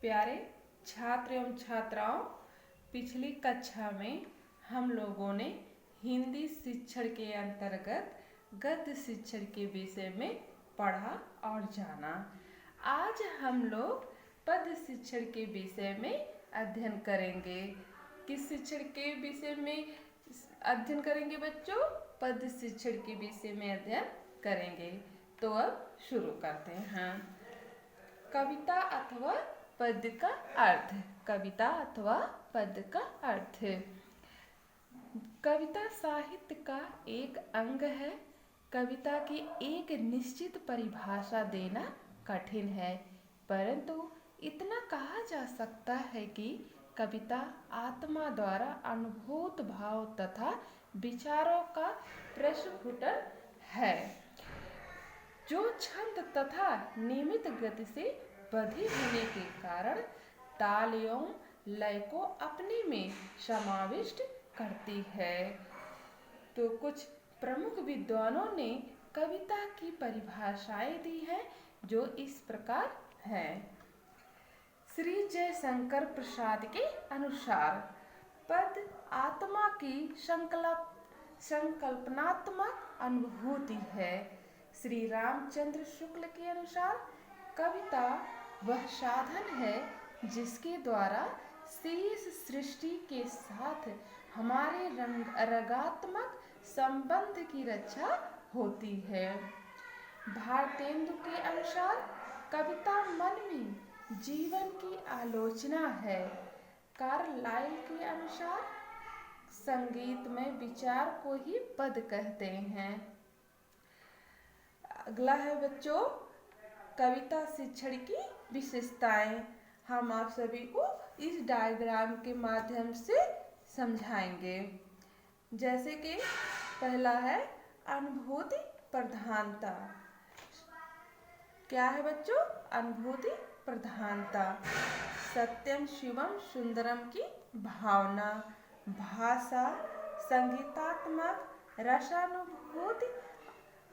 प्यारे छात्र एवं छात्राओं, पिछली कक्षा में हम लोगों ने हिंदी शिक्षण के अंतर्गत गद्य शिक्षण के विषय में पढ़ा और जाना। आज हम लोग पद्य शिक्षण के विषय में अध्ययन करेंगे। किस शिक्षण के विषय में अध्ययन करेंगे बच्चों? पद्य शिक्षण के विषय में अध्ययन करेंगे। तो अब शुरू करते हैं। कविता अथवा पद्य का अर्थ। कविता अथवा पद्य का अर्थ। कविता साहित्य का एक अंग है। कविता की एक निश्चित परिभाषा देना कठिन है, परंतु इतना कहा जा सकता है कि कविता आत्मा द्वारा अनुभूत भाव तथा विचारों का प्रस्फुटन है, जो छंद तथा नियमित गति से बधी होने के कारण ताल एवं लय को अपने में समाविष्ट करती है। तो कुछ प्रमुख विद्वानों ने कविता की परिभाषाएं दी हैं, जो इस प्रकार है। श्री जयशंकर प्रसाद के अनुसार पद्य आत्मा की संकल्पनात्मक अनुभूति है। श्री रामचंद्र शुक्ल के अनुसार कविता वह साधन है जिसके द्वारा शेष सृष्टि के साथ हमारे रागात्मक संबंध की रक्षा होती है। भारतेंदु के अनुसार कविता मन में जीवन की आलोचना है। कार्लाइल के अनुसार संगीत में विचार को ही पद्य कहते हैं। अगला है बच्चों कविता शिक्षण की विशेषताएं। हम आप सभी को इस डायग्राम के माध्यम से समझाएंगे। जैसे कि पहला है अनुभूति प्रधानता। क्या है बच्चों? अनुभूति प्रधानता। सत्यम शिवम सुंदरम की भावना, भाषा, संगीतात्मक रसानुभूति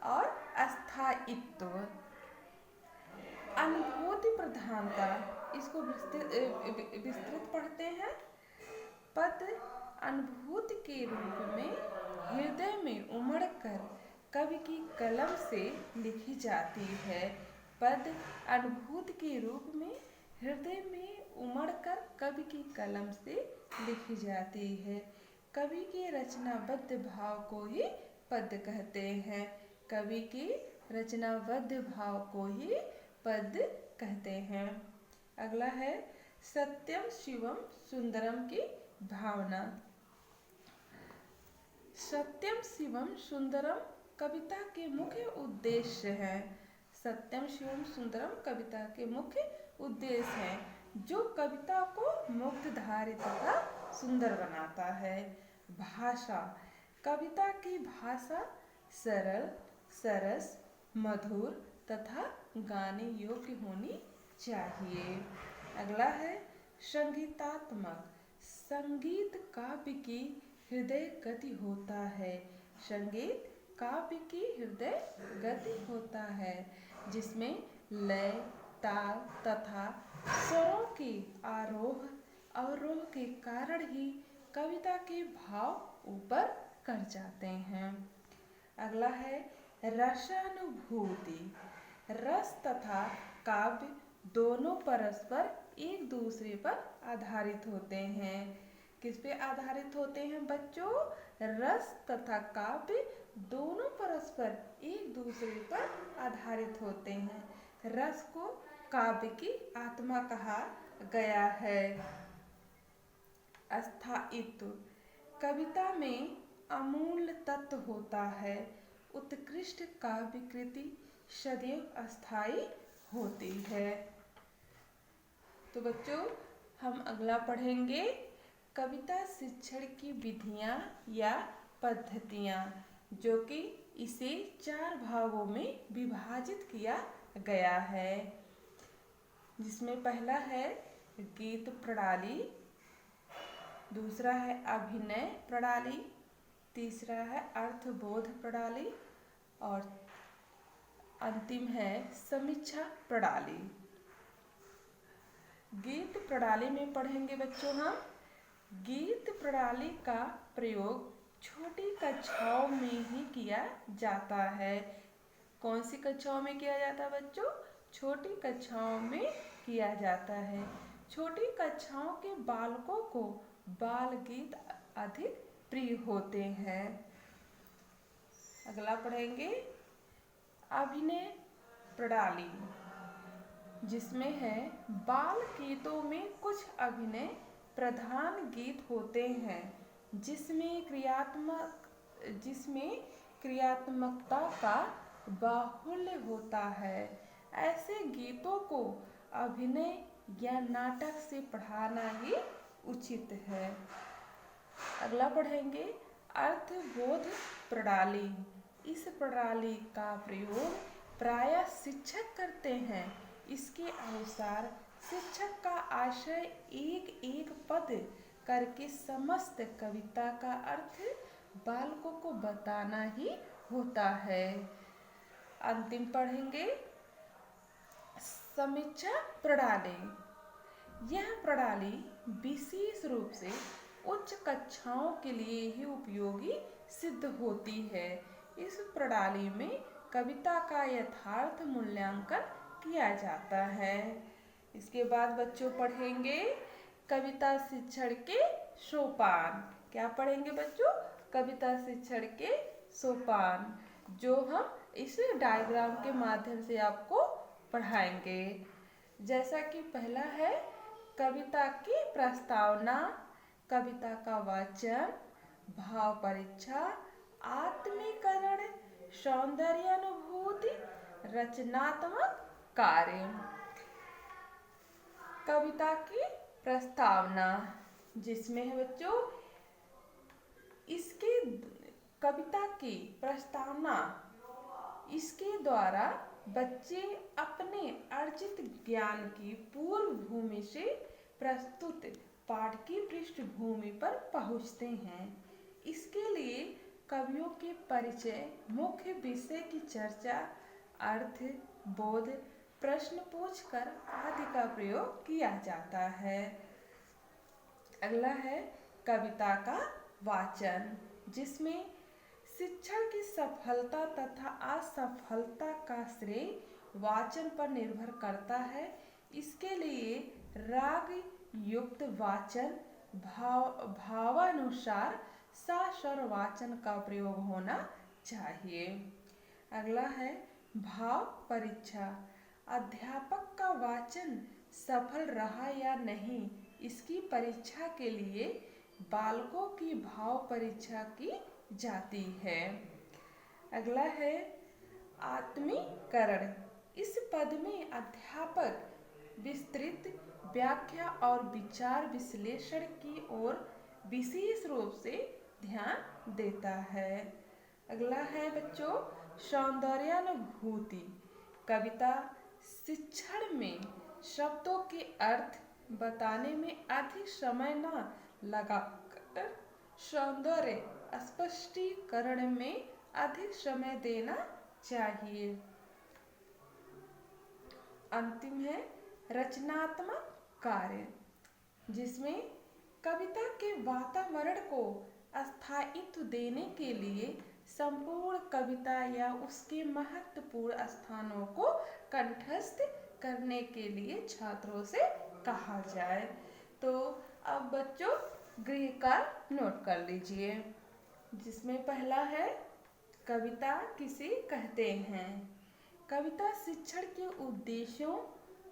और अस्थायित्व। अनुभूति प्रधानता, इसको विस्तृत पढ़ते हैं। पद्य अनुभूति के रूप में हृदय में उमड़कर कवि की कलम से लिखी जाती है। पद्य अनुभूति के रूप में हृदय में उमड़कर कवि की कलम से लिखी जाती है। कवि के रचनाबद्ध भाव को ही पद्य कहते हैं। कवि के रचनाबद्ध भाव को ही पद्य कहते हैं। अगला है सत्यम शिवम सुंदरम की भावना। सत्यम शिवम सुंदरम कविता के मुख्य उद्देश्य है। सत्यम शिवम सुंदरम कविता के मुख्य उद्देश्य है, जो कविता को मुक्तधारी तथा सुंदर बनाता है। भाषा, कविता की भाषा सरल, सरस, मधुर तथा गाने योग्य होनी चाहिए। अगला है संगीतात्मक। संगीत काव्य की हृदय गति होता है। संगीत काव्य की हृदय गति होता है, जिसमें लय, ताल तथा स्वरों के आरोह अवरोह के कारण ही कविता के भाव ऊपर कर जाते हैं। अगला है रसानुभूति। रस तथा काव्य दोनों परस्पर एक दूसरे पर आधारित होते हैं। किस पे आधारित होते हैं बच्चों? रस तथा काव्य दोनों परस्पर एक दूसरे पर आधारित होते हैं। रस को काव्य की आत्मा कहा गया है। अस्थायित्व, कविता में अमूल्य तत्व होता है। उत्कृष्ट काव्य कृति सदैव अस्थायी होती है। तो बच्चों हम अगला पढ़ेंगे कविता शिक्षण की विधियां या पद्धतियां, जो कि इसे 4 भागों में विभाजित किया गया है। जिसमें पहला है गीत प्रणाली, दूसरा है अभिनय प्रणाली, तीसरा है अर्थबोध प्रणाली और अंतिम है समीक्षा प्रणाली। गीत प्रणाली में पढ़ेंगे बच्चों हम। गीत प्रणाली का प्रयोग छोटी कक्षाओं में ही किया जाता है। कौन सी कक्षाओं में किया जाता है बच्चों? छोटी कक्षाओं में किया जाता है। छोटी कक्षाओं के बालकों को बाल गीत अधिक प्रिय होते हैं। अगला पढ़ेंगे अभिनय प्रणाली, जिसमें है बाल गीतों में कुछ अभिनय प्रधान गीत होते हैं जिसमें क्रियात्मकता का बाहुल्य होता है। ऐसे गीतों को अभिनय या नाटक से पढ़ाना ही उचित है। अगला पढ़ेंगे अर्थबोध प्रणाली। इस प्रणाली का प्रयोग प्रायः शिक्षक करते हैं। इसके अनुसार शिक्षक का आशय एक एक पद करके समस्त कविता का अर्थ बालकों को बताना ही होता है। अंतिम पढ़ेंगे समीक्षा प्रणाली। यह प्रणाली विशेष रूप से उच्च कक्षाओं के लिए ही उपयोगी सिद्ध होती है। इस प्रणाली में कविता का यथार्थ मूल्यांकन किया जाता है। इसके बाद बच्चों पढ़ेंगे कविता शिक्षण के सोपान। क्या पढ़ेंगे बच्चों? कविता शिक्षण के सोपान, जो हम इस डायग्राम के माध्यम से आपको पढ़ाएंगे। जैसा कि पहला है कविता की प्रस्तावना, कविता का वाचन, भाव परीक्षा, आत्मीकरण, सौंदर्यानुभूति, रचनात्मक कार्य। कविता की प्रस्तावना, जिसमें है बच्चों इसके कविता की प्रस्तावना, इसके द्वारा बच्चे अपने अर्जित ज्ञान की पूर्व भूमि से प्रस्तुत पाठ की पृष्ठभूमि पर पहुंचते हैं। इसके लिए कवियों के परिचय, मुख्य विषय की चर्चा, अर्थ बोध, प्रश्न पूछकर आदि का प्रयोग किया जाता है। अगला है कविता का वाचन, जिसमें शिक्षण की सफलता तथा असफलता का श्रेय वाचन पर निर्भर करता है। इसके लिए राग युक्त वाचन, भावानुसार सा-स्वर वाचन का प्रयोग होना चाहिए। अगला है भाव परीक्षा। अध्यापक का वाचन सफल रहा या नहीं, इसकी परीक्षा के लिए बालकों की भाव परीक्षा की जाती है। अगला है आत्मीकरण। इस पद में अध्यापक विस्तृत व्याख्या और विचार विश्लेषण की ओर विशेष रूप से ध्यान देता है। अगला है बच्चों सौंदर्यानुभूति। कविता शिक्षण में शब्दों के अर्थ बताने में अधिक समय न लगाकर सौंदर्य स्पष्टीकरण में अधिक समय देना चाहिए। अंतिम है रचनात्मक कार्य, जिसमें कविता के वातावरण को स्थायित्व देने के लिए संपूर्ण कविता या उसके महत्वपूर्ण स्थानों को कंठस्थ करने के लिए छात्रों से कहा जाए। तो अब बच्चों गृह कार्य नोट कर लीजिए, जिसमें पहला है कविता किसे कहते हैं। कविता शिक्षण के उद्देश्यों,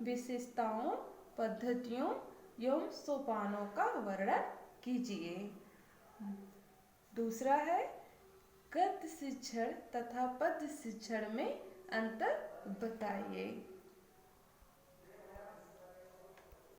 विशेषताओं, पद्धतियों एवं सोपानों का वर्णन कीजिए। दूसरा है गद्य शिक्षण तथा पद्य शिक्षण में अंतर बताइए।